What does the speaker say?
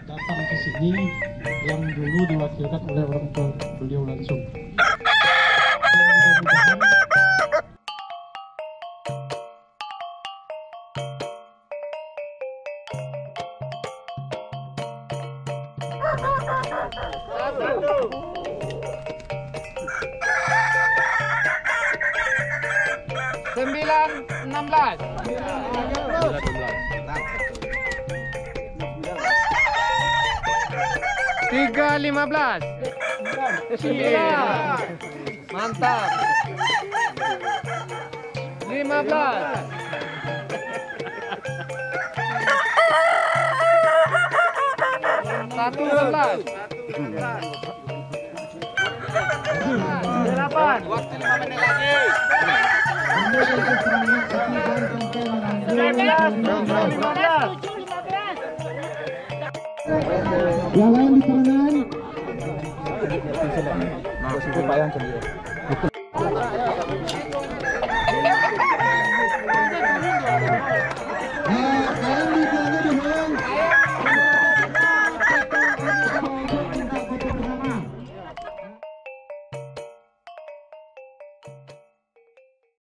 datang ke sini yang dulu diwakilkan oleh orang tua beliau langsung. Dan mudah-mudahan Sembilan 16. 3:15. 9. Mantap. 15. 1:11. 8. Waktu 5 menit lagi. 11. yang lain di kanan. Nah, itu Pak yang sendiri.